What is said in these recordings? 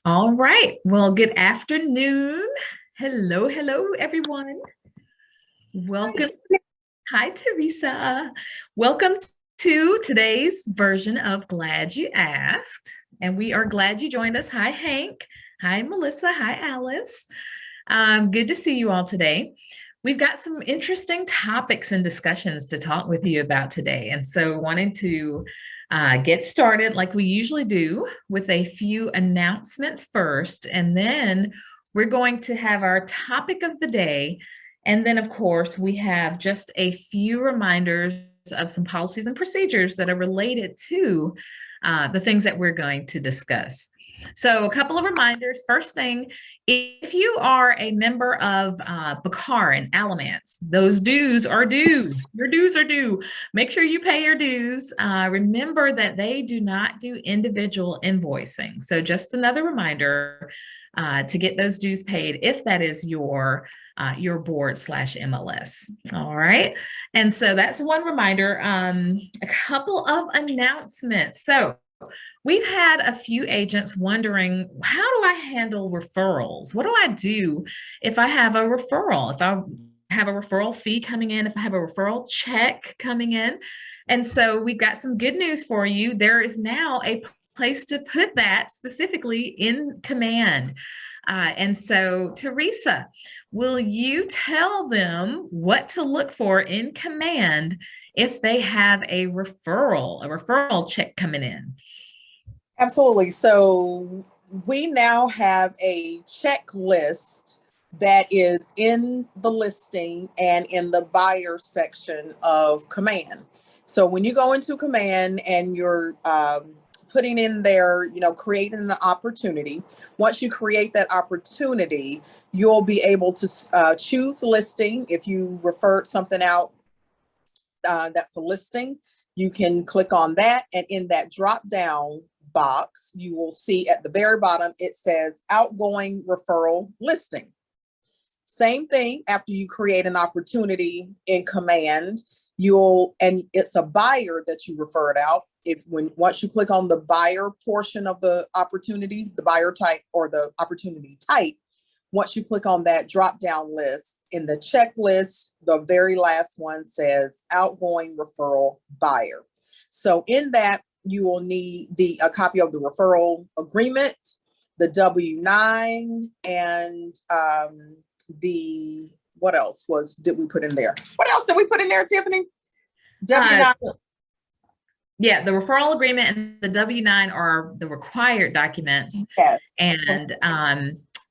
All right. Well, good afternoon. Hello, hello, everyone. Welcome. Hi, Teresa. Welcome to today's version of Glad You Asked. And we are glad you joined us. Hi, Hank. Hi, Melissa. Hi, Alice. Good to see you all today. We've got some interesting topics and discussions to talk with you about today. And so, wanting to get started like we usually do with a few announcements first, and then we're going to have our topic of the day. And then, of course, we have just a few reminders of some policies and procedures that are related to the things that we're going to discuss. So, a couple of reminders. First thing, if you are a member of BACAR and Alamance, those dues are due. Your dues are due. Make sure you pay your dues. Remember that they do not do individual invoicing. So, just another reminder to get those dues paid if that is your board/MLS. All right. And so that's one reminder. A couple of announcements. So we've had a few agents wondering, how do I handle referrals? What do I do if I have a referral? If I have a referral fee coming in, if I have a referral check coming in. And so we've got some good news for you. There is now a place to put that specifically in Command. And so, Teresa, will you tell them what to look for in Command if they have a referral check coming in? Absolutely. So we now have a checklist that is in the listing and in the buyer section of Command. So when you go into Command and you're putting in there, creating an opportunity, once you create that opportunity, you'll be able to choose listing. If you referred something out, that's a listing, you can click on that. And in that drop down box, you will see at the very bottom, it says outgoing referral listing. Same thing after you create an opportunity in Command, and it's a buyer that you referred out. Once you click on the buyer portion of the opportunity, the buyer type or the opportunity type, once you click on that drop down list in the checklist, the very last one says outgoing referral buyer. So in that, you will need a copy of the referral agreement, the W-9, and what else did we put in there? What else did we put in there, Tiffany? W-9. Yeah, the referral agreement and the W-9 are the required documents. Yes. And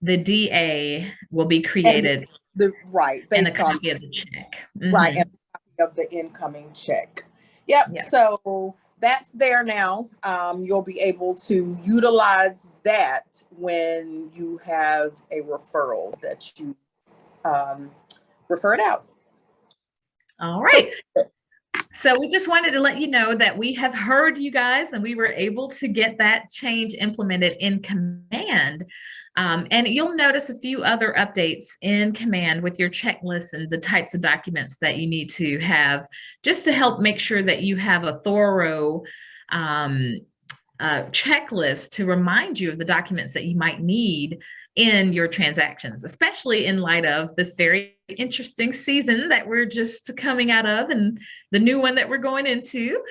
the DA will be created. Based on a copy of the check. Mm-hmm. Right, and a copy of the incoming check. Yep. So that's there now. You'll be able to utilize that when you have a referral that you referred out. All right. So we just wanted to let you know that we have heard you guys and we were able to get that change implemented in Command. And you'll notice a few other updates in Command with your checklist and the types of documents that you need to have just to help make sure that you have a thorough checklist to remind you of the documents that you might need in your transactions, especially in light of this very interesting season that we're just coming out of and the new one that we're going into.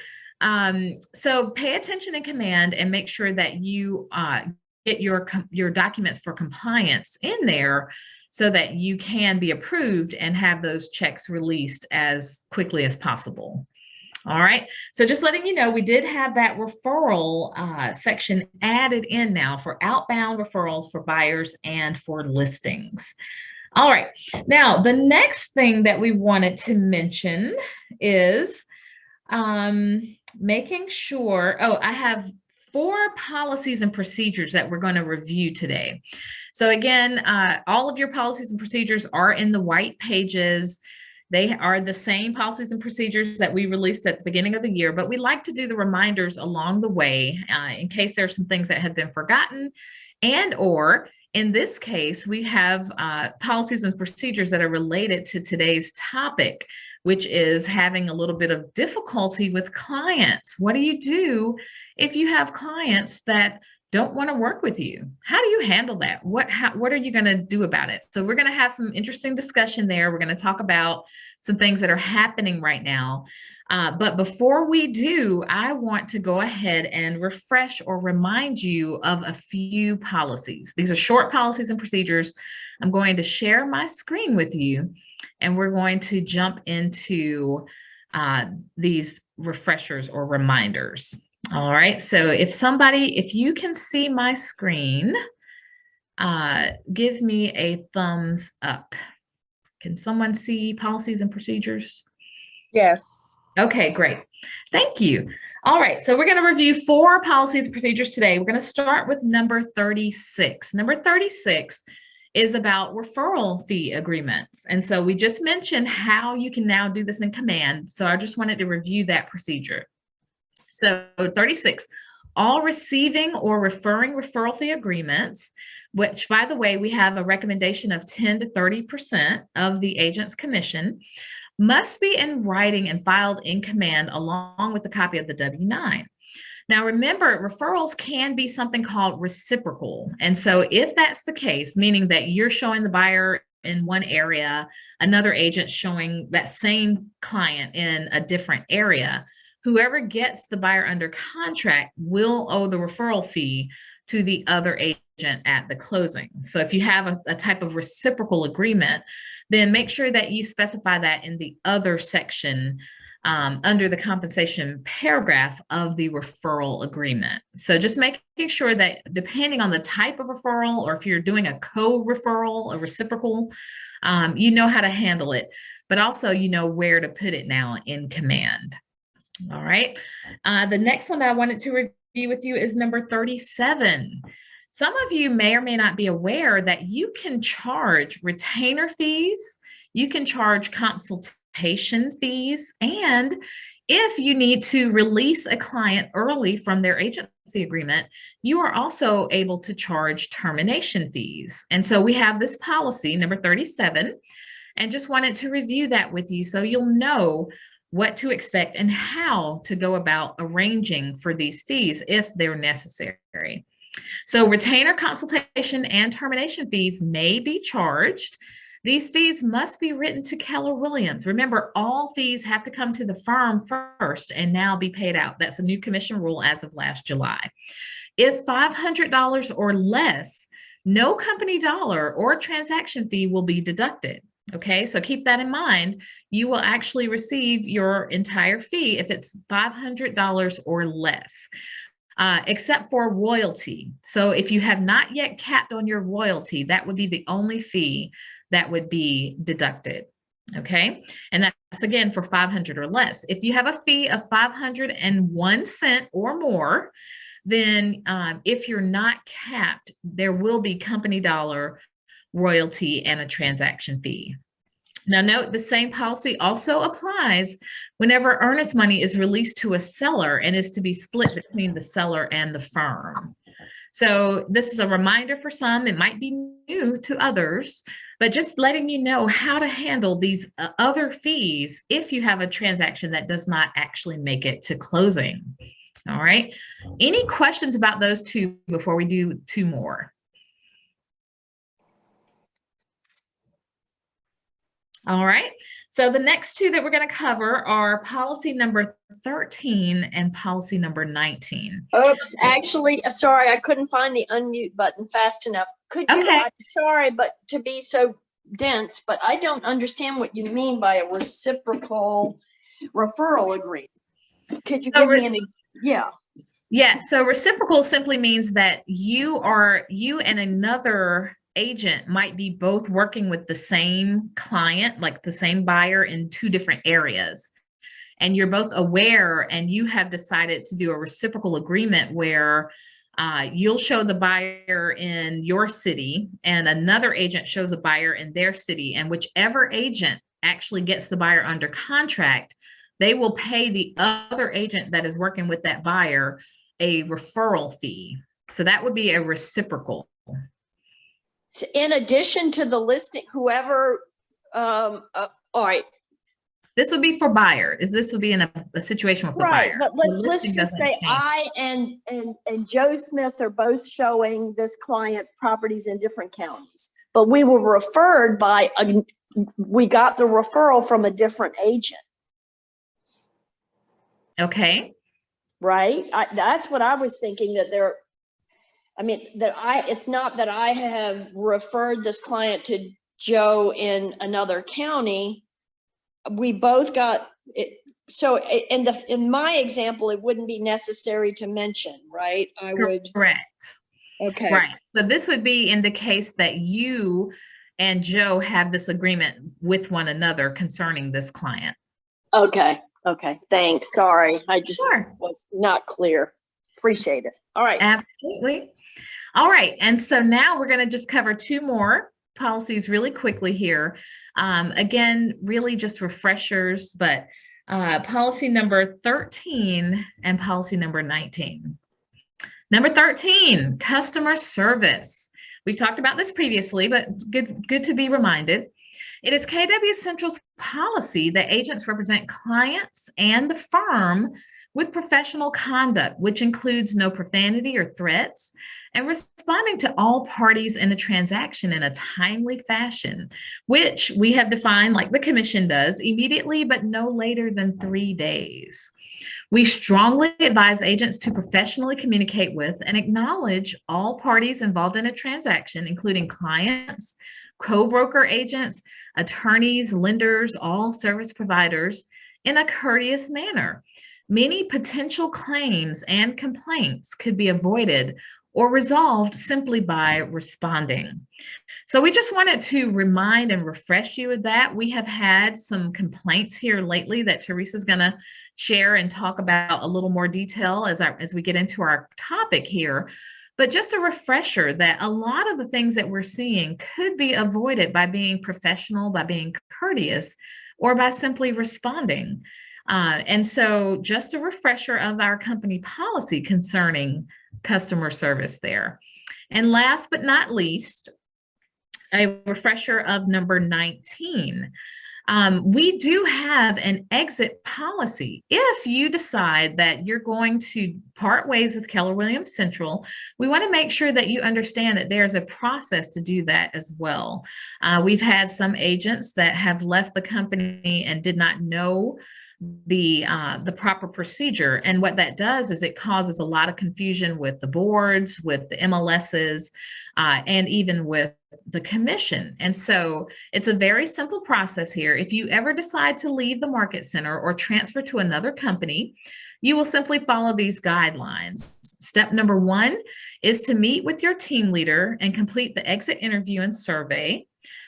So pay attention in Command and make sure that you get your documents for compliance in there so that you can be approved and have those checks released as quickly as possible. All right. So just letting you know, we did have that referral section added in now for outbound referrals for buyers and for listings. All right. Now, the next thing that we wanted to mention is making sure, I have 4 policies and procedures that we're going to review today. So again, all of your policies and procedures are in the white pages. They are the same policies and procedures that we released at the beginning of the year, but we like to do the reminders along the way in case there are some things that have been forgotten, and or in this case, we have policies and procedures that are related to today's topic, which is having a little bit of difficulty with clients. What do you do if you have clients that don't want to work with you? How do you handle that? What are you going to do about it? So we're going to have some interesting discussion there. We're going to talk about some things that are happening right now. But before we do, I want to go ahead and refresh or remind you of a few policies. These are short policies and procedures. I'm going to share my screen with you, and we're going to jump into these refreshers or reminders. All right, so if you can see my screen, give me a thumbs up. Can someone see policies and procedures? Yes. Okay, great. Thank you. All right, so we're going to review 4 policies and procedures today. We're going to start with number 36. Number 36 is about referral fee agreements. And so we just mentioned how you can now do this in Command. So I just wanted to review that procedure. So 36, all receiving or referring referral fee agreements, which, by the way, we have a recommendation of 10 to 30% of the agent's commission, must be in writing and filed in Command along with a copy of the W-9. Now, remember, referrals can be something called reciprocal. And so if that's the case, meaning that you're showing the buyer in one area, another agent showing that same client in a different area, whoever gets the buyer under contract will owe the referral fee to the other agent at the closing. So if you have a type of reciprocal agreement, then make sure that you specify that in the other section under the compensation paragraph of the referral agreement. So just making sure that depending on the type of referral, or if you're doing a co-referral, a reciprocal, you know how to handle it, but also you know where to put it now in Command. All right. The next one that I wanted to review with you is number 37. Some of you may or may not be aware that you can charge retainer fees, you can charge consultation fees, and if you need to release a client early from their agency agreement, you are also able to charge termination fees. And so we have this policy, number 37, and just wanted to review that with you so you'll know what to expect and how to go about arranging for these fees if they're necessary. So retainer, consultation, and termination fees may be charged. These fees must be written to Keller Williams. Remember, all fees have to come to the firm first and now be paid out. That's a new commission rule as of last July. If $500 or less, no company dollar or transaction fee will be deducted. Okay, so keep that in mind. You will actually receive your entire fee if it's $500 or less, except for royalty. So if you have not yet capped on your royalty, that would be the only fee that would be deducted. Okay, and that's again for $500 or less. If you have a fee of 501 cents or more, then if you're not capped, there will be company dollar, royalty, and a transaction fee. Now note, the same policy also applies whenever earnest money is released to a seller and is to be split between the seller and the firm. So this is a reminder for some, it might be new to others, but just letting you know how to handle these other fees if you have a transaction that does not actually make it to closing. All right. Any questions about those two before we do 2 more? All right. So the next 2 that we're going to cover are policy number 13 and policy number 19. Oops, actually, sorry, I couldn't find the unmute button fast enough. Could you, Okay. I'm sorry, but to be so dense, but I don't understand what you mean by a reciprocal referral agreement. Could you give me any? Yeah. Yeah. So reciprocal simply means that you and another agent might be both working with the same client, like the same buyer, in 2 different areas. And you're both aware, and you have decided to do a reciprocal agreement where you'll show the buyer in your city and another agent shows a buyer in their city. And whichever agent actually gets the buyer under contract, they will pay the other agent that is working with that buyer a referral fee. So that would be a reciprocal. In addition to the listing, whoever, all right. This would be for buyer. This would be in a situation with the Right, buyer. but The let's listing just doesn't say change. I and Joe Smith are both showing this client properties in different counties, but we were referred by we got the referral from a different agent. Okay. Right, that's what I was thinking, that there. I mean, it's not that I have referred this client to Joe in another county. We both got it. So in my example, it wouldn't be necessary to mention, right? I would. Correct. Okay. Right. So this would be in the case that you and Joe have this agreement with one another concerning this client. Okay. Okay. Thanks. Sorry. I just Sure. was not clear. Appreciate it. All right. Absolutely. All right. And so now we're going to just cover two more policies really quickly here. Again, really just refreshers, but policy number 13 and policy number 19. Number 13, customer service. We've talked about this previously, but good to be reminded. It is KW Central's policy that agents represent clients and the firm with professional conduct, which includes no profanity or threats, and responding to all parties in a transaction in a timely fashion, which we have defined, like the commission does, immediately, but no later than 3 days. We strongly advise agents to professionally communicate with and acknowledge all parties involved in a transaction, including clients, co-broker agents, attorneys, lenders, all service providers, in a courteous manner. Many potential claims and complaints could be avoided or resolved simply by responding. So we just wanted to remind and refresh you of that. We have had some complaints here lately that Teresa's going to share and talk about a little more detail as we get into our topic here. But just a refresher that a lot of the things that we're seeing could be avoided by being professional, by being courteous, or by simply responding. And so just a refresher of our company policy concerning customer service there. And last but not least, a refresher of number 19. We do have an exit policy. If you decide that you're going to part ways with Keller Williams Central, we want to make sure that you understand that there's a process to do that as well. We've had some agents that have left the company and did not know the proper procedure. And what that does is it causes a lot of confusion with the boards, with the MLSs, and even with the commission. And so it's a very simple process here. If you ever decide to leave the market center or transfer to another company, you will simply follow these guidelines. Step number 1 is to meet with your team leader and complete the exit interview and survey.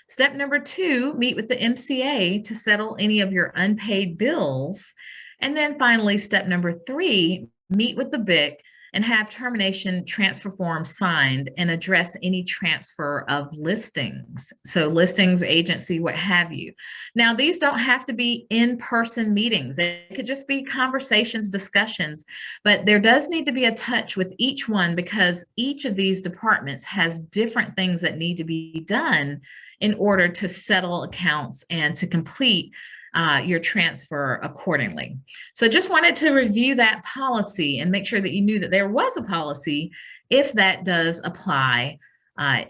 Step number 2, meet with the MCA to settle any of your unpaid bills. And then finally, step number 3, meet with the BIC and have termination transfer forms signed and address any transfer of listings. So listings, agency, what have you. Now, these don't have to be in-person meetings. It could just be conversations, discussions, but there does need to be a touch with each one because each of these departments has different things that need to be done in order to settle accounts and to complete your transfer accordingly. So just wanted to review that policy and make sure that you knew that there was a policy if that does apply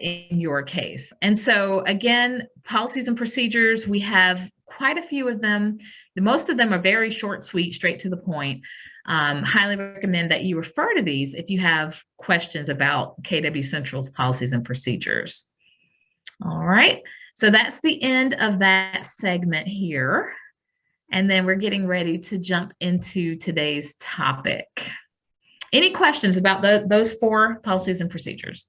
in your case. And so again, policies and procedures, we have quite a few of them. Most of them are very short, sweet, straight to the point. Highly recommend that you refer to these if you have questions about KW Central's policies and procedures. All right. So that's the end of that segment here. And then we're getting ready to jump into today's topic. Any questions about those 4 policies and procedures?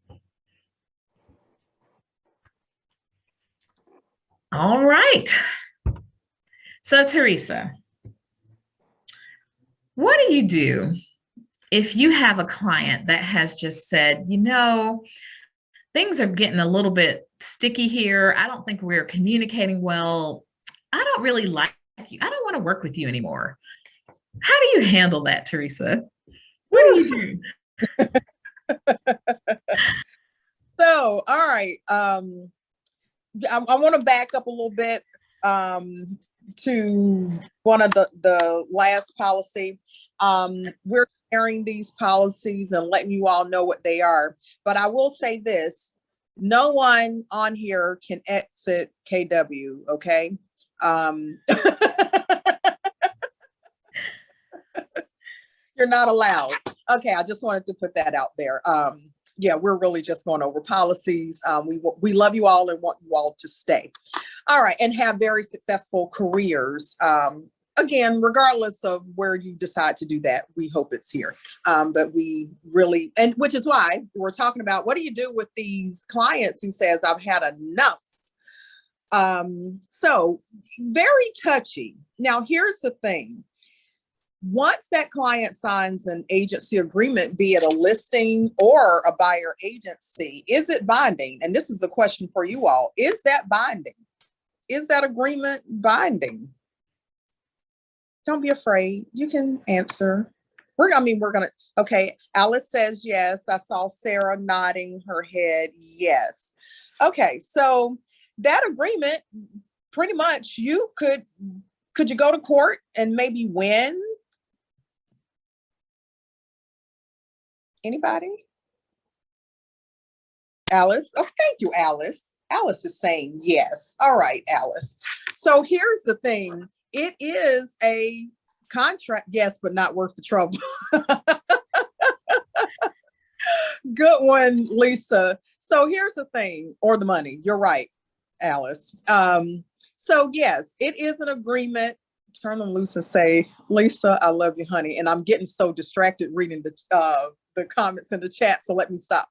All right. So Teresa, what do you do if you have a client that has just said, you know, things are getting a little bit sticky here. I don't think we're communicating well. I don't really like you. I don't want to work with you anymore. How do you handle that, Teresa? What do you do? So, all right. I want to back up a little bit. to one of the last policy. We're sharing these policies and letting you all know what they are. But I will say this, no one on here can exit KW, okay? You're not allowed. Okay, I just wanted to put that out there. Yeah, we're really just going over policies. We love you all and want you all to stay. All right, and have very successful careers. Again, regardless of where you decide to do that, we hope it's here. But we really, and which is why we're talking about what do you do with these clients who says, I've had enough. So very touchy. Now, here's the thing. Once that client signs an agency agreement, be it a listing or a buyer agency, is it binding? And this is a question for you all. Is that binding? Is that agreement binding? Don't be afraid. You can answer. Okay. Alice says yes. I saw Sarah nodding her head. Yes. Okay. So that agreement, pretty much could you go to court and maybe win? Anybody? Alice? Oh, thank you, Alice. Alice is saying yes. All right, Alice. So here's the thing. It is a contract, yes, but not worth the trouble. Good one, Lisa. So here's the thing, or the money. You're right, Alice. So yes, it is an agreement. Turn them loose and say, Lisa, I love you, honey. And I'm getting so distracted reading the comments in the chat, so let me stop.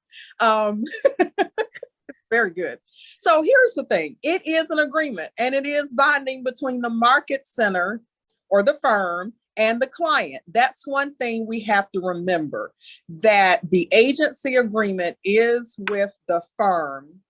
Very good. So here's the thing. It is an agreement and it is binding between the market center or the firm and the client. That's one thing we have to remember, that the agency agreement is with the firm,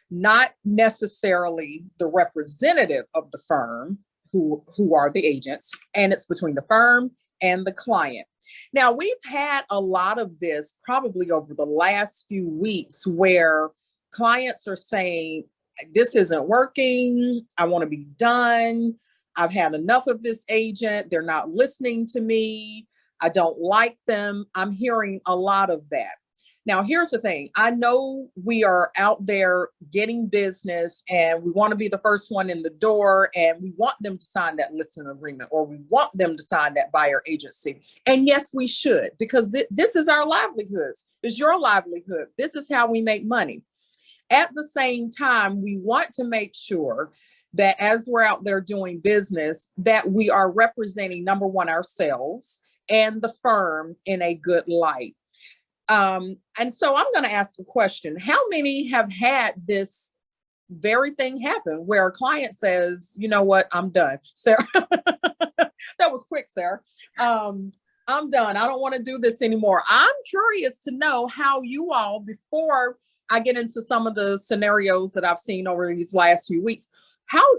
not necessarily the representative of the firm who are the agents, and it's between the firm and the client. Now, we've had a lot of this probably over the last few weeks where clients are saying, this isn't working. I want to be done. I've had enough of this agent. They're not listening to me. I don't like them. I'm hearing a lot of that. Now, here's the thing. I know we are out there getting business and we want to be the first one in the door and we want them to sign that listing agreement or we want them to sign that buyer agency. And yes, we should, because this is our livelihoods. It's your livelihood. This is how we make money. At the same time, we want to make sure that as we're out there doing business, that we are representing, number one, ourselves and the firm in a good light. And so I'm going to ask a question. How many have had this very thing happen where a client says, you know what, I'm done. Sarah, that was quick, Sarah. I'm done. I don't want to do this anymore. I'm curious to know how you all, before I get into some of the scenarios that I've seen over these last few weeks,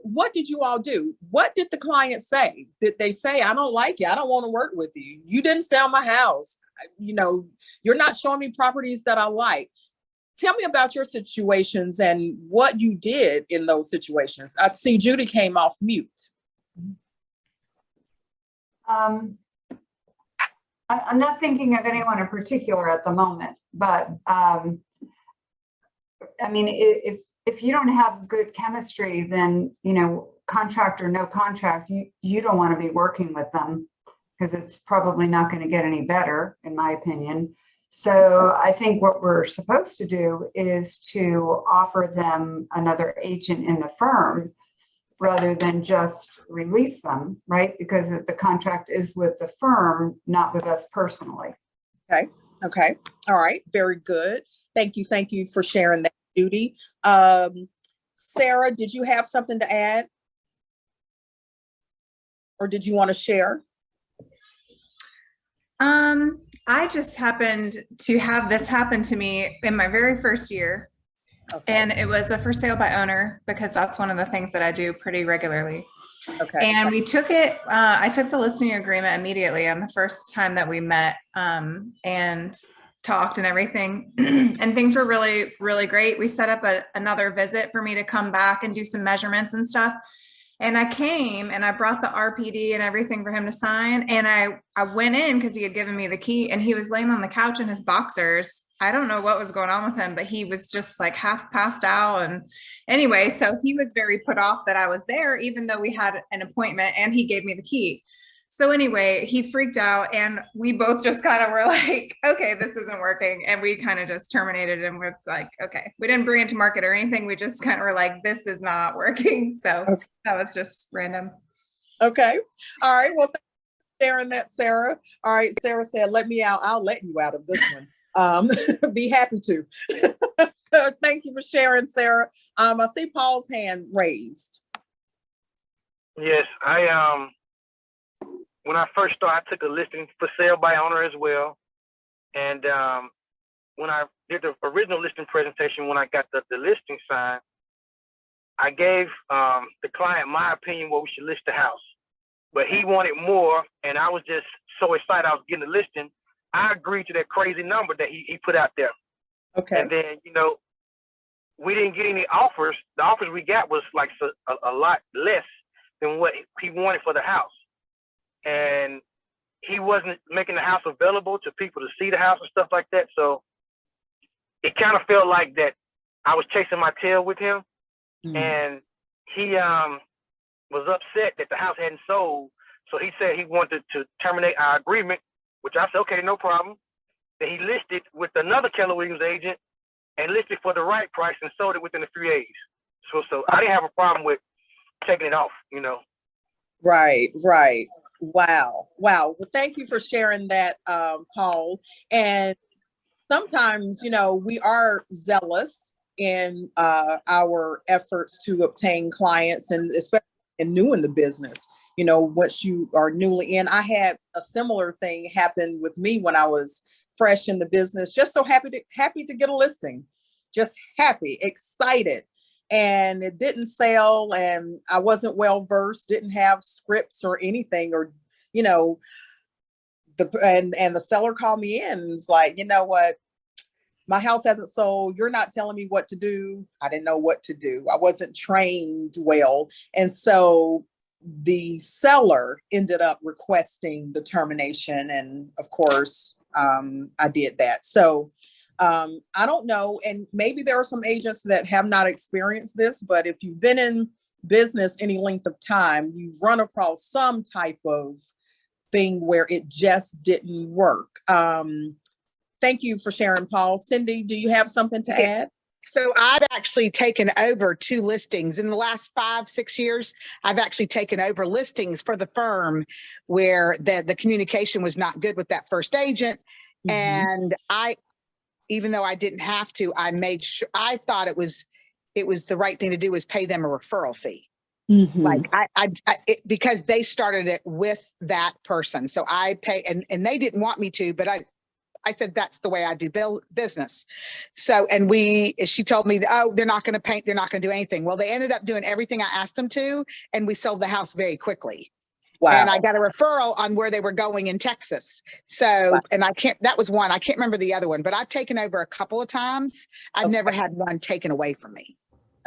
what did you all do? What did the client say? Did they say, I don't like you. I don't want to work with you. You didn't sell my house. You know, you're not showing me properties that I like. Tell me about your situations and what you did in those situations. I see Judy came off mute. I'm not thinking of anyone in particular at the moment, but I mean, if you don't have good chemistry, then, you know, contract or no contract, you don't want to be working with them because it's probably not going to get any better, in my opinion. So I think what we're supposed to do is to offer them another agent in the firm rather than just release them, right? Because the contract is with the firm, not with us personally. Okay. Okay. All right. Very good. Thank you. Thank you for sharing that, Judy. Sarah, did you have something to add? Or did you want to share? I just happened to have this happen to me in my very first year. Okay. And it was a for sale by owner because that's one of the things that I do pretty regularly. Okay. And we took it, I took the listing agreement immediately on the first time that we met and talked and everything. And things were really, really great. We set up another visit for me to come back and do some measurements and stuff. And I came and I brought the RPD and everything for him to sign. And I went in because he had given me the key, and he was laying on the couch in his boxers. I don't know what was going on with him, but he was just like half passed out. And anyway, so he was very put off that I was there, even though we had an appointment and he gave me the key. So anyway, he freaked out, and we both just kind of were like, okay, this isn't working. And we kind of just terminated, and we're like, okay, we didn't bring it to market or anything. We just kind of were like, this is not working. So Okay. that was just random. Okay. All right. Well, thanks for sharing that, Sarah. All right. Sarah said, let me out. I'll let you out of this one. Be happy to. Thank you for sharing, Sarah. I see Paul's hand raised. Yes, when I first started, I took a listing for sale by owner as well. And when I did the original listing presentation, when I got the listing signed, I gave the client my opinion what we should list the house. But he wanted more, and I was just so excited I was getting the listing. I agreed to that crazy number that he put out there. Okay. And then, we didn't get any offers. The offers we got was like a lot less than what he wanted for the house. And he wasn't making the house available to people to see the house and stuff like that. So it kind of felt like that I was chasing my tail with him. And he was upset that the house hadn't sold. So he said he wanted to terminate our agreement, which I said, okay, no problem. Then he listed with another Keller Williams agent and listed for the right price and sold it within a few days. So I didn't have a problem with taking it off, Right. Wow. Well, thank you for sharing that, Paul. And sometimes, we are zealous in our efforts to obtain clients, and especially new in the business. Once you are newly in, I had a similar thing happen with me when I was fresh in the business. Just so happy to get a listing, just happy, excited. And it didn't sell, and I wasn't well versed, didn't have scripts or anything, or the seller called me in and was like, you know what, my house hasn't sold, you're not telling me what to do. I didn't know what to do. I wasn't trained well. And so the seller ended up requesting the termination, and of course I did that. So I don't know. And maybe there are some agents that have not experienced this, but if you've been in business any length of time, you've run across some type of thing where it just didn't work. Thank you for sharing, Paul. Cindy, do you have something to add? So I've actually taken over 2 listings in the last 5-6 years. I've actually taken over listings for the firm where the communication was not good with that first agent. And even though I didn't have to, I made sure, I thought it was the right thing to do, was pay them a referral fee. Like because they started it with that person. So I pay, and they didn't want me to, but I said, that's the way I do business. So, and she told me, oh, they're not going to paint, they're not going to do anything. Well, they ended up doing everything I asked them to, and we sold the house very quickly. Wow. And I got a referral on where they were going in Texas. So, and that was one, I can't remember the other one, but I've taken over a couple of times. I've never had one taken away from me.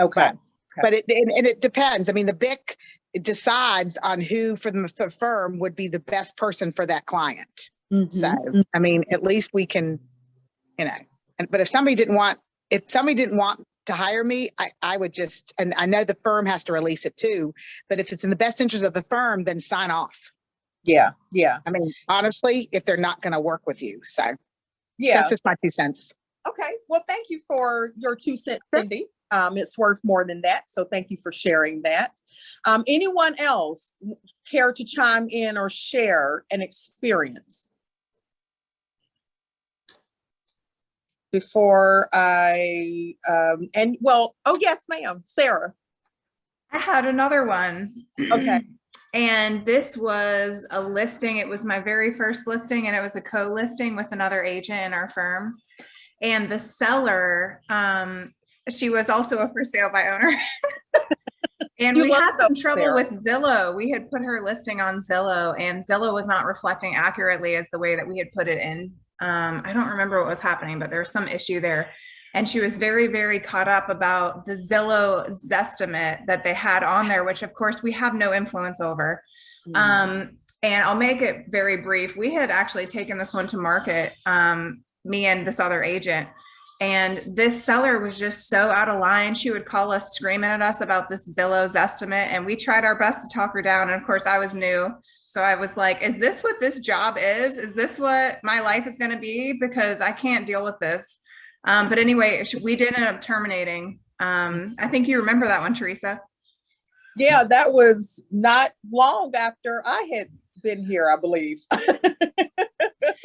Okay. But it depends. I mean, the BIC decides on who from the firm would be the best person for that client. So, I mean, at least we can, but if somebody didn't want to hire me, I would just, and I know the firm has to release it too, but if it's in the best interest of the firm, then sign off. Yeah. I mean, honestly, if they're not going to work with you. So yeah, that's just my 2 cents. Okay. Well, thank you for your 2 cents, Cindy. It's worth more than that. So thank you for sharing that. Anyone else care to chime in or share an experience? Before I, oh yes, ma'am, Sarah. I had another one. Okay. And this was a listing. It was my very first listing, and it was a co-listing with another agent in our firm. And the seller, she was also a for sale by owner. And we had some trouble with Zillow. We had put her listing on Zillow, and Zillow was not reflecting accurately as the way that we had put it in. I don't remember what was happening, but there was some issue there. And she was very, very caught up about the Zillow Zestimate that they had on there, which of course we have no influence over. And I'll make it very brief. We had actually taken this one to market, me and this other agent. And this seller was just so out of line. She would call us screaming at us about this Zillow's estimate. And we tried our best to talk her down. And of course, I was new. So I was like, is this what this job is? Is this what my life is going to be? Because I can't deal with this. But anyway, we did end up terminating. I think you remember that one, Teresa. Yeah, that was not long after I had been here, I believe.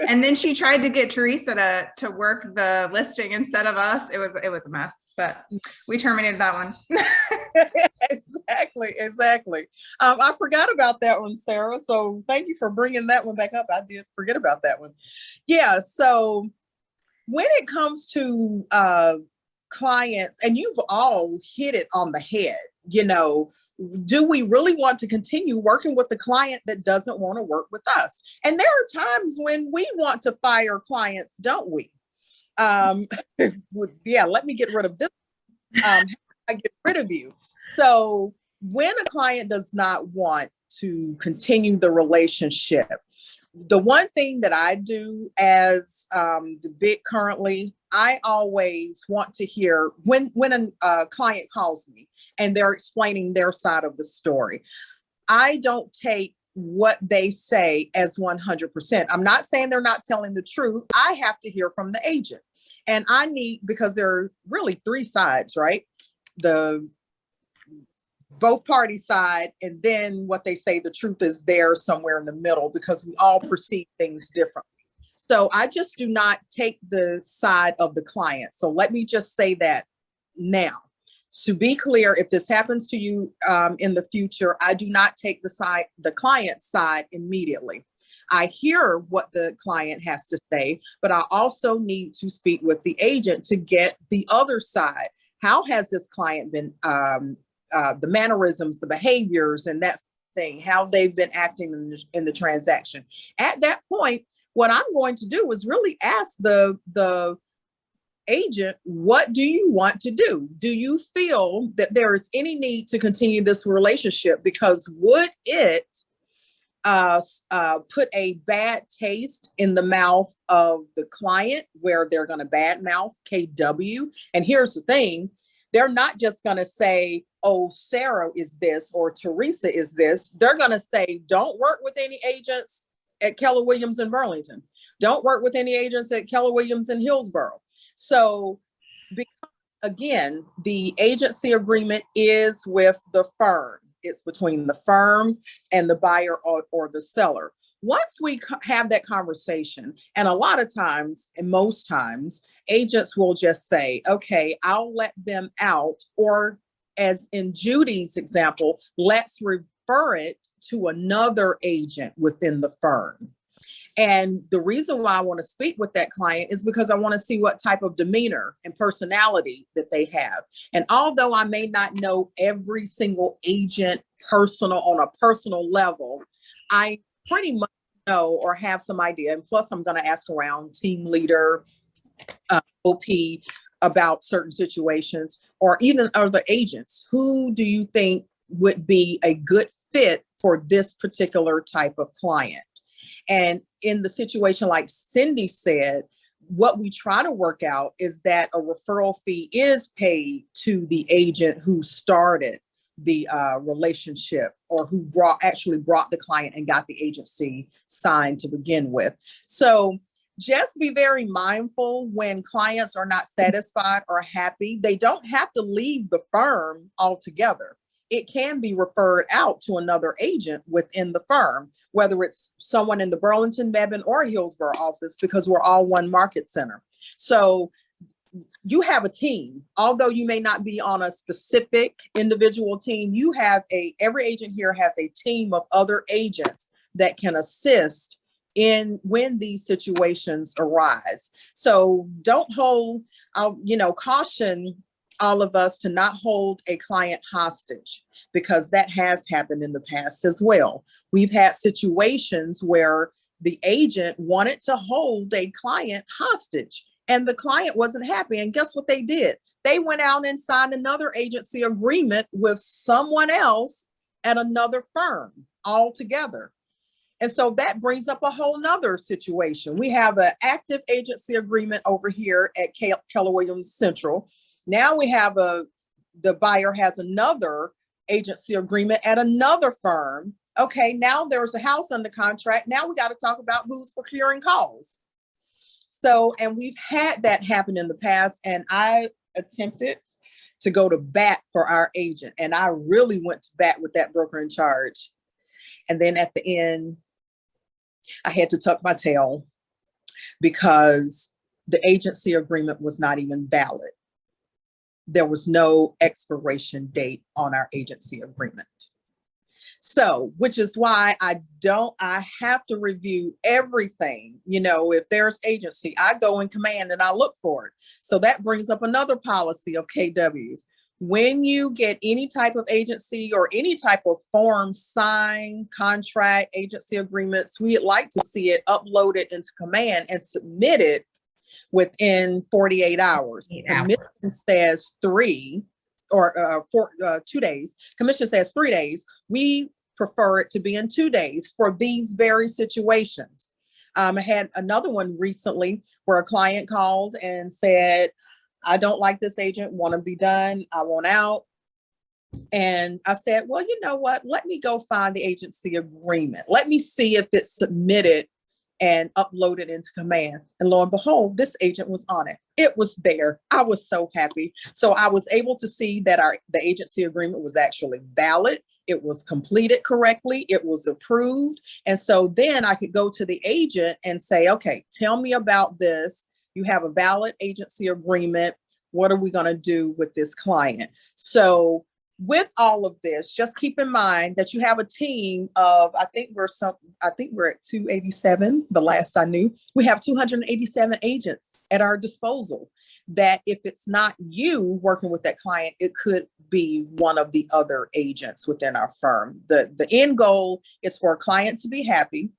And then she tried to get Teresa to work the listing instead of us. It was a mess, but we terminated that one. Exactly. I forgot about that one, Sarah. So thank you for bringing that one back up. I did forget about that one. Yeah. So when it comes to clients, and you've all hit it on the head, do we really want to continue working with the client that doesn't want to work with us? And there are times when we want to fire clients, don't we? Yeah, let me get rid of this. I get rid of you. So when a client does not want to continue the relationship, the one thing that I do as the bid currently, I always want to hear when a client calls me and they're explaining their side of the story. I don't take what they say as 100%. I'm not saying they're not telling the truth. I have to hear from the agent. And I need, because there are really three sides, right? The both party side, and then what they say the truth is there somewhere in the middle, because we all perceive things differently. So I just do not take the side of the client. So let me just say that now. To be clear, if this happens to you in the future, I do not take the client's side immediately. I hear what the client has to say, but I also need to speak with the agent to get the other side. How has this client been, the mannerisms, the behaviors, and that thing, how they've been acting in the transaction. At that point, what I'm going to do is really ask the agent, what do you want to do? Do you feel that there is any need to continue this relationship? Because would it put a bad taste in the mouth of the client where they're going to badmouth KW? And here's the thing, they're not just going to say, oh, Sarah is this or Teresa is this. They're going to say, don't work with any agents at Keller Williams in Burlington. Don't work with any agents at Keller Williams in Hillsborough. So because, again, the agency agreement is with the firm. It's between the firm and the buyer or the seller. Once we have that conversation, and a lot of times, and most times, agents will just say, okay, I'll let them out, or as in Judy's example, let's refer it to another agent within the firm. And the reason why I want to speak with that client is because I want to see what type of demeanor and personality that they have. And although I may not know every single agent on a personal level, I pretty much know or have some idea. And plus I'm going to ask around team leader, OP, about certain situations, or even other agents. Who do you think would be a good fit for this particular type of client? And in the situation, like Cindy said, what we try to work out is that a referral fee is paid to the agent who started the relationship, or who actually brought the client and got the agency signed to begin with. So just be very mindful when clients are not satisfied or happy. They don't have to leave the firm altogether. It can be referred out to another agent within the firm, whether it's someone in the Burlington, Mebane, or Hillsborough office, because we're all one market center. So you have a team. Although you may not be on a specific individual team, you have every agent here has a team of other agents that can assist when these situations arise. So don't hold, caution all of us to not hold a client hostage, because that has happened in the past as well. We've had situations where the agent wanted to hold a client hostage, and the client wasn't happy. And guess what they did? They went out and signed another agency agreement with someone else at another firm altogether. And so that brings up a whole nother situation. We have an active agency agreement over here at Keller Williams Central. Now we have the buyer has another agency agreement at another firm. Okay, now there's a house under contract. Now we got to talk about who's procuring calls. So, and we've had that happen in the past, and I attempted to go to bat for our agent, and I really went to bat with that broker in charge. And then at the end, I had to tuck my tail because the agency agreement was not even valid. There was no expiration date on our agency agreement. So, which is why I have to review everything. You know, if there's agency, I go in command and I look for it. So that brings up another policy of KW's. When you get any type of agency or any type of form, sign, contract, agency agreements, we'd like to see it uploaded into command and submitted within 48 hours. Commission says 3 or 2 days. Commission says 3 days. We prefer it to be in 2 days for these very situations. I had another one recently where a client called and said, I don't like this agent, want to be done, I want out. And I said, well, you know what? Let me go find the agency agreement. Let me see if it's submitted and uploaded into command. And lo and behold, this agent was on it. It was there. I was so happy. So I was able to see that the agency agreement was actually valid. It was completed correctly. It was approved. And so then I could go to the agent and say, okay, tell me about this. You have a valid agency agreement. What are we going to do with this client? So with all of this, just keep in mind that you have a team of, I think we're at 287. The last I knew, we have 287 agents at our disposal. That if it's not you working with that client, it could be one of the other agents within our firm. The end goal is for a client to be happy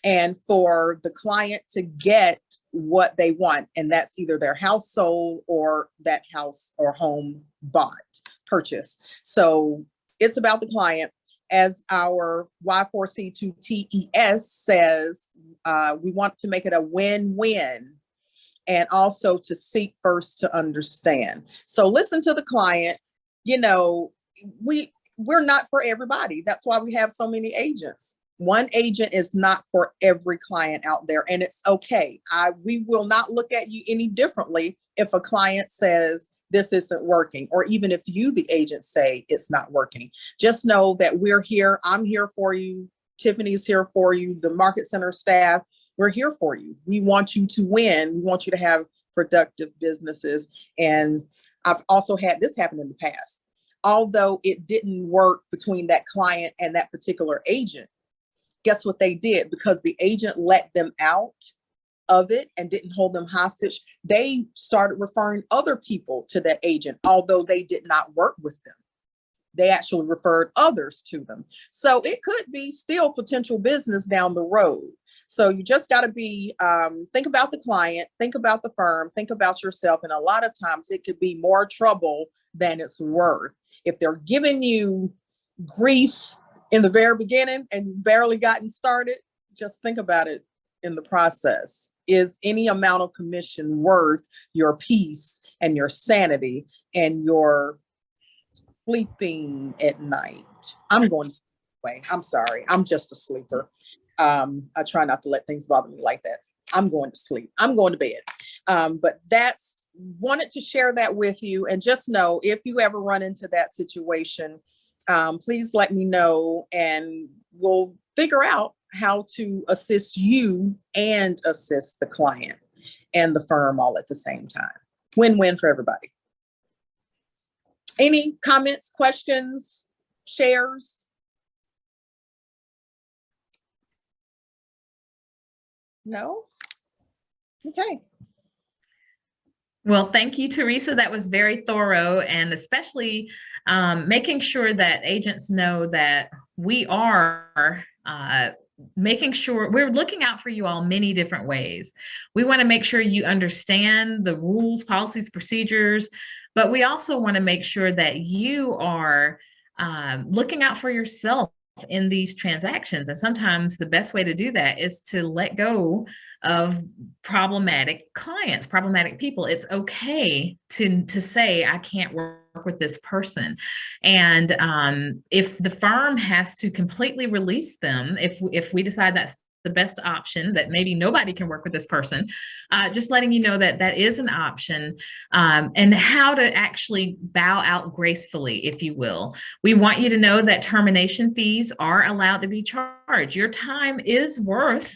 and for the client to get what they want. And that's either their house sold or that house or home purchased. So it's about the client. As our Y4C2TES says, we want to make it a win-win and also to seek first to understand. So listen to the client. You know, we're not for everybody. That's why we have so many agents. One agent is not for every client out there, and it's okay. We will not look at you any differently if a client says this isn't working, or even if you, the agent, say it's not working. Just know that we're here. I'm here for you. Tiffany's here for you. The Market Center staff, we're here for you. We want you to win. We want you to have productive businesses. And I've also had this happen in the past. Although it didn't work between that client and that particular agent, guess what they did? Because the agent let them out of it and didn't hold them hostage, they started referring other people to that agent, although they did not work with them. They actually referred others to them. So it could be still potential business down the road. So you just got to be, think about the client, think about the firm, think about yourself. And a lot of times it could be more trouble than it's worth. If they're giving you grief in the very beginning and you've barely gotten started, just think about it in the process. Is any amount of commission worth your peace and your sanity and your sleeping at night? I'm going to sleep away. I'm sorry. I'm just a sleeper. I try not to let things bother me like that. I'm going to sleep. I'm going to bed. But wanted to share that with you. And just know, if you ever run into that situation, please let me know and we'll figure out how to assist you and assist the client and the firm all at the same time. Win-win for everybody. Any comments, questions, shares? No? Okay. Well, thank you, Teresa. That was very thorough, and especially making sure that agents know that we are making sure we're looking out for you all many different ways. We want to make sure you understand the rules, policies, procedures, but we also want to make sure that you are looking out for yourself in these transactions. And sometimes the best way to do that is to let go of problematic clients, problematic people. It's okay to say, I can't work with this person. And if the firm has to completely release them, if we decide that's the best option, that maybe nobody can work with this person, just letting you know that that is an option, and how to actually bow out gracefully, if you will. We want you to know that termination fees are allowed to be charged. Your time is worth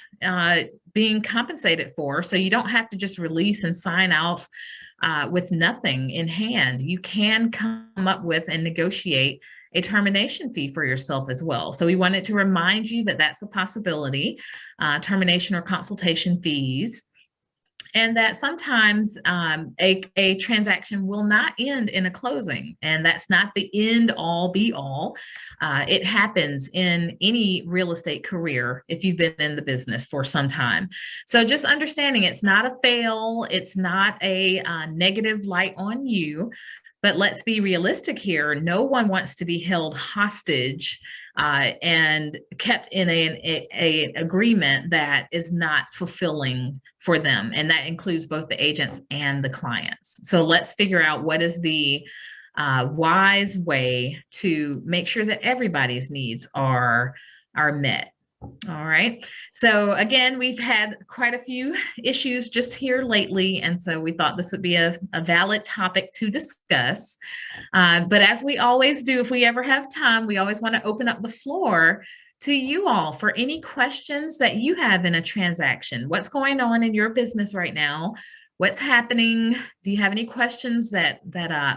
being compensated for, so you don't have to just release and sign off with nothing in hand. You can come up with and negotiate a termination fee for yourself as well. So we wanted to remind you that that's a possibility, termination or consultation fees, and that sometimes a transaction will not end in a closing, and that's not the end all be all. It happens in any real estate career if you've been in the business for some time. So just understanding it's not a fail, it's not a negative light on you, but let's be realistic here. No one wants to be held hostage and kept in an agreement that is not fulfilling for them. And that includes both the agents and the clients. So let's figure out what is the wise way to make sure that everybody's needs are met. All right. So again, we've had quite a few issues just here lately, and so we thought this would be a valid topic to discuss. But as we always do, if we ever have time, we always want to open up the floor to you all for any questions that you have in a transaction. What's going on in your business right now? What's happening? Do you have any questions that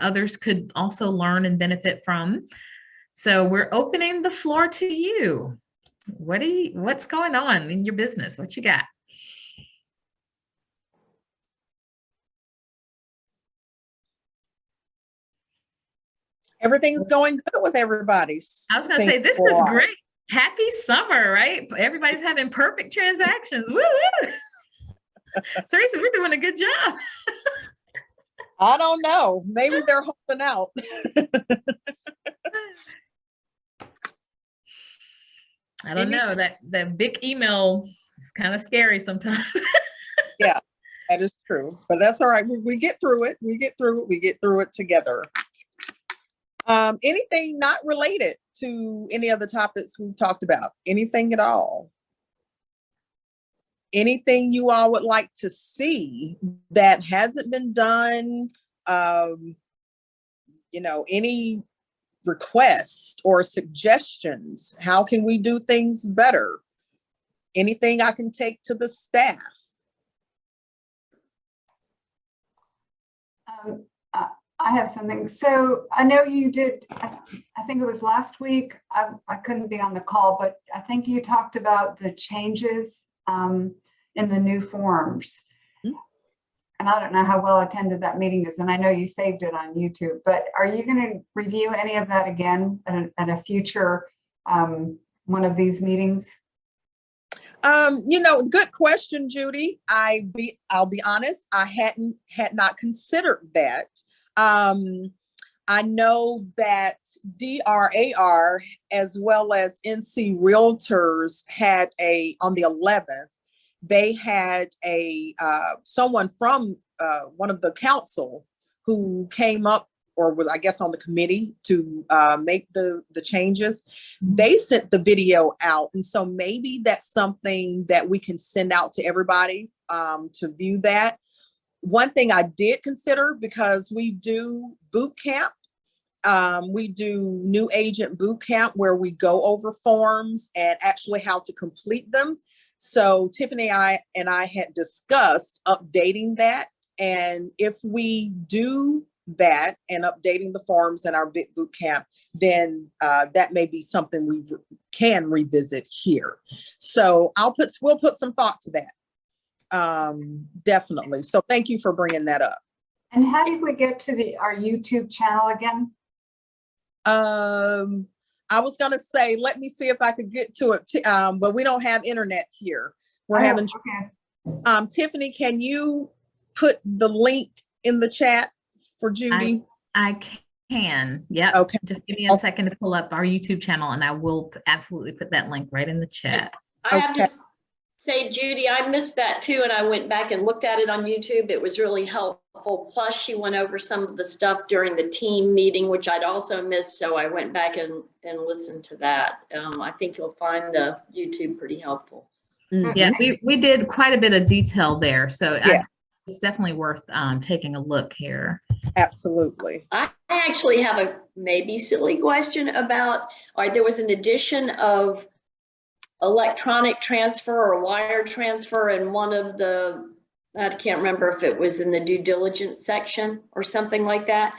others could also learn and benefit from? So we're opening the floor to you. What's going on in your business? What you got? Everything's going good with everybody. I was gonna say, this is great. Happy summer, right? Everybody's having perfect transactions. Woo! Teresa, we're doing a good job. I don't know. Maybe they're holding out. I don't know. That big email is kind of scary sometimes. Yeah, that is true. But that's all right. We get through it. We get through it. We get through it together. Anything not related to any of the topics we've talked about? Anything at all? Anything you all would like to see that hasn't been done? Any requests or suggestions? How can we do things better? Anything I can take to the staff? I have something. So I know you did, I think it was last week. I couldn't be on the call, but I think you talked about the changes in the new forms. And I don't know how well attended that meeting is, and I know you saved it on YouTube, but are you going to review any of that again at a future one of these meetings? Good question, Judy. I'll be honest, I had not considered that. I know that DRAR as well as NC Realtors had on the 11th, they had someone from one of the council who came up, or was, I guess, on the committee to make the changes. They sent the video out. And so maybe that's something that we can send out to everybody to view that. One thing I did consider, because we do boot camp, we do new agent boot camp where we go over forms and actually how to complete them. So Tiffany and I had discussed updating that. And if we do that and updating the forms in our big boot camp, then that may be something we can revisit here. So we'll put some thought to that. Definitely. So thank you for bringing that up. And how did we get to our YouTube channel again? I was gonna say, let me see if I could get to it, but we don't have internet here. We're having, Okay. Tiffany, can you put the link in the chat for Judy? I can. Yep. Okay. Just give me a second to pull up our YouTube channel and I will absolutely put that link right in the chat. I have to say, Judy, I missed that too, and I went back and looked at it on YouTube. It was really helpful. Plus, she went over some of the stuff during the team meeting, which I'd also missed. So I went back and listened to that. I think you'll find the YouTube pretty helpful. Yeah, we did quite a bit of detail there. So yeah. It's definitely worth taking a look here. Absolutely. I actually have a maybe silly question about, there was an addition of electronic transfer or wire transfer in one of the, I can't remember if it was in the due diligence section or something like that.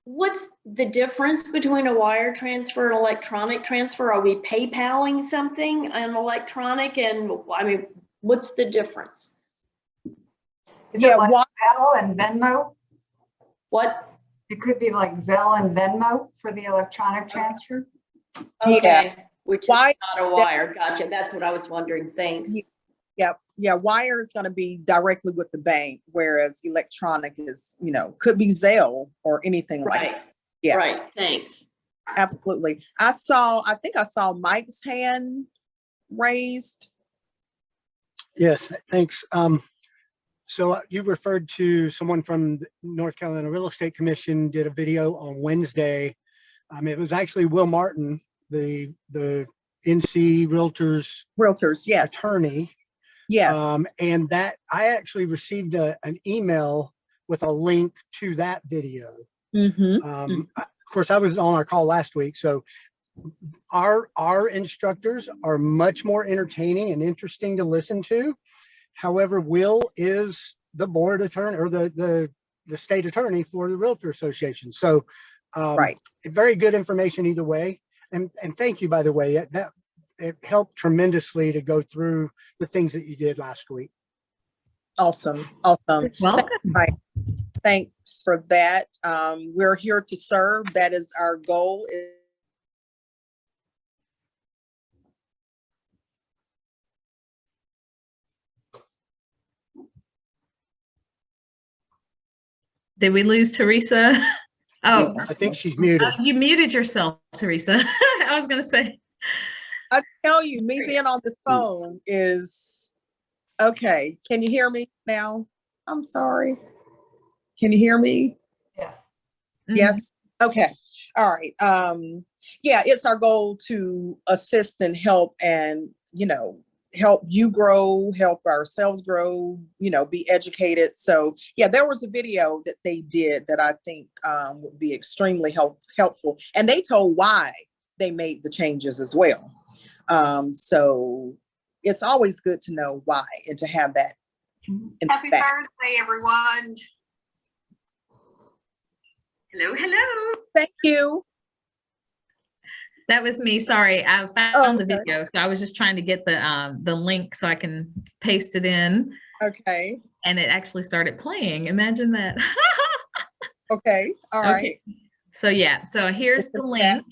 What's the difference between a wire transfer and electronic transfer? Are we PayPaling something an electronic? And I mean, what's the difference? Is it like Zelle and Venmo? What? It could be like Zelle and Venmo for the electronic transfer. Okay, yeah. Which is not a wire. Gotcha. That's what I was wondering. Thanks. Yep. Yeah. Wire is going to be directly with the bank, whereas electronic is, could be Zelle or anything like that. Yes. Right. Thanks. Absolutely. I think I saw Mike's hand raised. Yes, thanks. So you referred to someone from the North Carolina Real Estate Commission did a video on Wednesday. It was actually Will Martin, the NC Realtors yes, attorney. Yes. And that I actually received an email with a link to that video. Of course, I was on our call last week, so our instructors are much more entertaining and interesting to listen to. However, Will is the board attorney or the state attorney for the Realtor Association. So very good information either way. And thank you, by the way, it helped tremendously to go through the things that you did last week. Awesome. Welcome. Thanks for that. We're here to serve. That is our goal. Did we lose Teresa? Oh, I think she's muted. You muted yourself, Teresa. I was going to say. I tell you, me being on this phone is okay. Can you hear me now? I'm sorry. Can you hear me? Yes. Yes. Okay. All right. Yeah, it's our goal to assist and help and, help you grow, help ourselves grow, be educated. So yeah, there was a video that they did that I think would be extremely helpful. And they told why they made the changes as well. So it's always good to know why and to have that. Happy Thursday, everyone. Hello. Thank you. That was me. Sorry, I found the video, so I was just trying to get the link so I can paste it in. Okay. And it actually started playing. Imagine that. Okay. All right. So yeah. So here's the link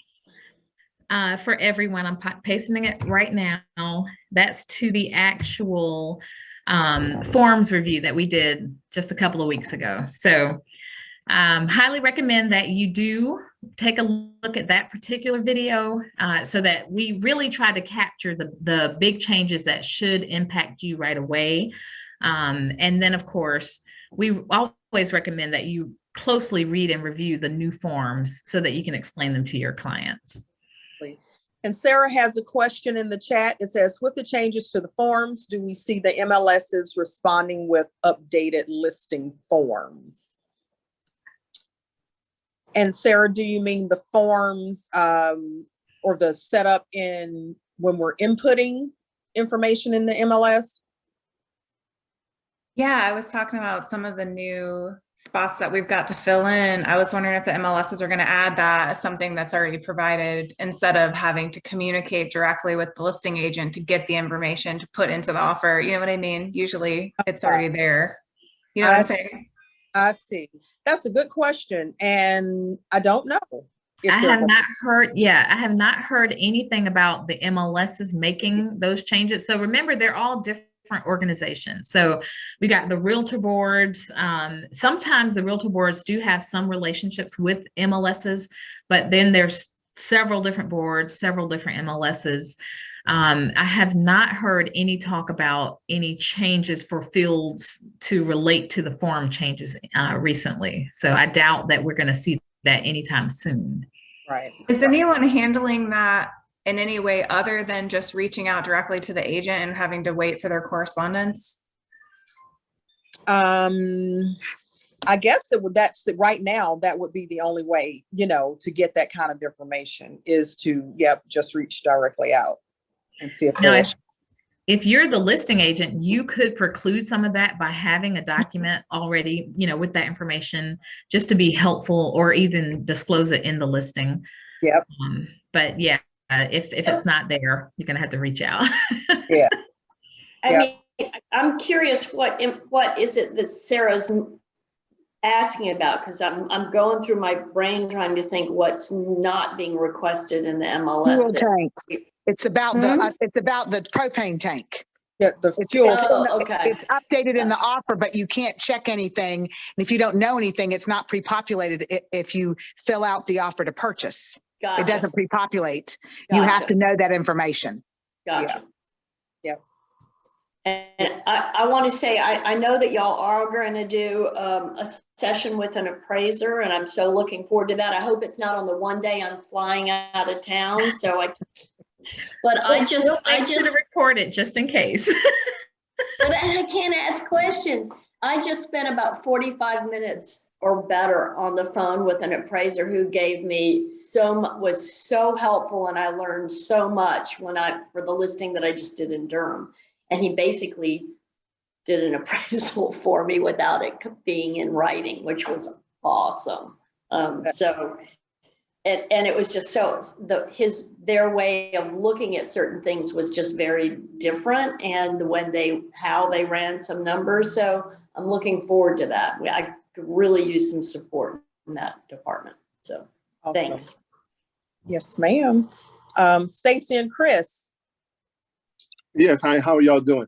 for everyone. I'm pasting it right now. That's to the actual forms review that we did just a couple of weeks ago. So highly recommend that you do take a look at that particular video so that we really try to capture the big changes that should impact you right away. And then, of course, we always recommend that you closely read and review the new forms so that you can explain them to your clients. And Sarah has a question in the chat. It says, with the changes to the forms, do we see the MLSs responding with updated listing forms? And Sarah, do you mean the forms or the setup in when we're inputting information in the MLS? Yeah, I was talking about some of the new spots that we've got to fill in. I was wondering if the MLSs are going to add that as something that's already provided instead of having to communicate directly with the listing agent to get the information to put into the offer. You know what I mean? Usually it's already there. You know what I'm saying? I see. That's a good question. And I don't know. I have not heard, yeah, I have not heard anything about the MLSs making those changes. So remember, they're all different organizations. So we got the realtor boards. Sometimes the realtor boards do have some relationships with MLSs, but then there's several different boards, several different MLSs. I have not heard any talk about any changes for fields to relate to the form changes recently. So I doubt that we're going to see that anytime soon. Right. Is anyone handling that in any way other than just reaching out directly to the agent and having to wait for their correspondence? I guess that's right now, that would be the only way, to get that kind of information is to, just reach directly out and see if now, if you're the listing agent, you could preclude some of that by having a document already, with that information, just to be helpful, or even disclose it in the listing. Yep. But yeah, if it's not there, you're gonna have to reach out. Yeah. I mean, I'm curious, what is it that Sarah's asking about? Because I'm going through my brain trying to think what's not being requested in the MLS. Fuel tank. It's about the propane tank. Yeah, the fuel. It's updated in the offer, but you can't check anything. And if you don't know anything, it's not pre-populated if you fill out the offer to purchase. Gotcha. It doesn't pre-populate. You have to know that information. Gotcha. Yep. And I want to say, I know that y'all are going to do a session with an appraiser, and I'm so looking forward to that. I hope it's not on the one day I'm flying out of town. I just record it just in case. But I can't ask questions. I just spent about 45 minutes or better on the phone with an appraiser who gave me was so helpful, and I learned so much for the listing that I just did in Durham. And he basically did an appraisal for me without it being in writing, which was awesome. And it was just their way of looking at certain things was just very different, and how they ran some numbers. So I'm looking forward to that. I could really use some support in that department. So awesome. Thanks. Yes, ma'am. Stacy and Chris. Yes, hi, how are y'all doing?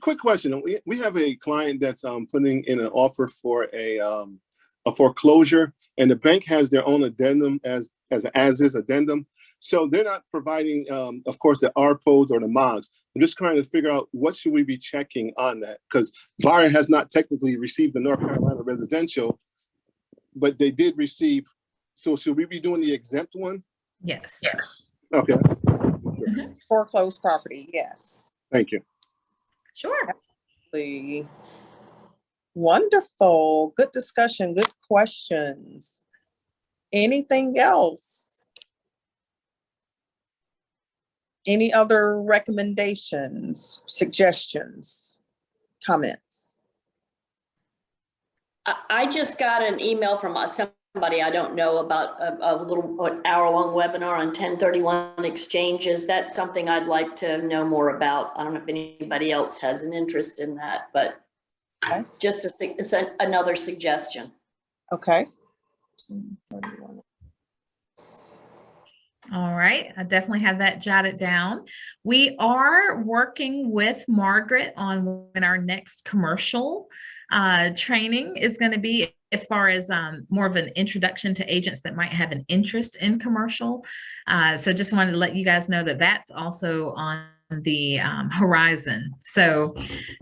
Quick question. We have a client that's putting in an offer for a foreclosure, and the bank has their own addendum as is addendum. So they're not providing, of course, the RPOs or the MOGs. I'm just trying to figure out what should we be checking on that, because buyer has not technically received the North Carolina residential, but they did receive. So should we be doing the exempt one? Yes. Okay. Mm-hmm. Foreclosed property, yes. Thank you. Sure. Absolutely. Wonderful. Good discussion. Good questions. Anything else? Any other recommendations, suggestions, comments? I just got an email from somebody I don't know about a little hour-long webinar on 1031 exchanges. That's something I'd like to know more about. I don't know if anybody else has an interest in that, but it's just another suggestion. Okay. All right, I definitely have that jotted down. We are working with Margaret on when our next commercial training is going to be, as far as more of an introduction to agents that might have an interest in commercial. So just wanted to let you guys know that that's also on the horizon. So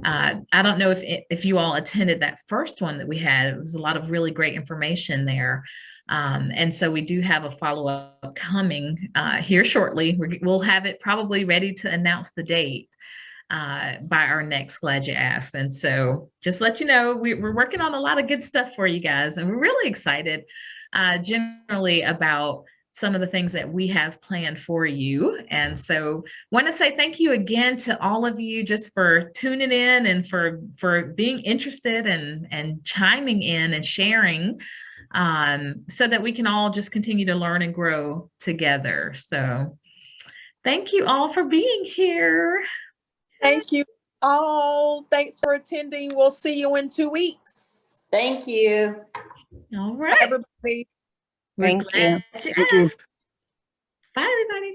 I don't know if you all attended that first one that we had. It was a lot of really great information there. And so we do have a follow-up coming here shortly. We'll have it probably ready to announce the date by our next Glad You Asked. And so just let you know, we're working on a lot of good stuff for you guys, and we're really excited generally about some of the things that we have planned for you. And so want to say thank you again to all of you just for tuning in and for being interested and chiming in and sharing, so that we can all just continue to learn and grow together. So thank you all for being here. Thank you all. Thanks for attending. We'll see you in 2 weeks. Thank you. All right. Everybody. We're Thank glad you. you Thank you. asked. Bye, everybody.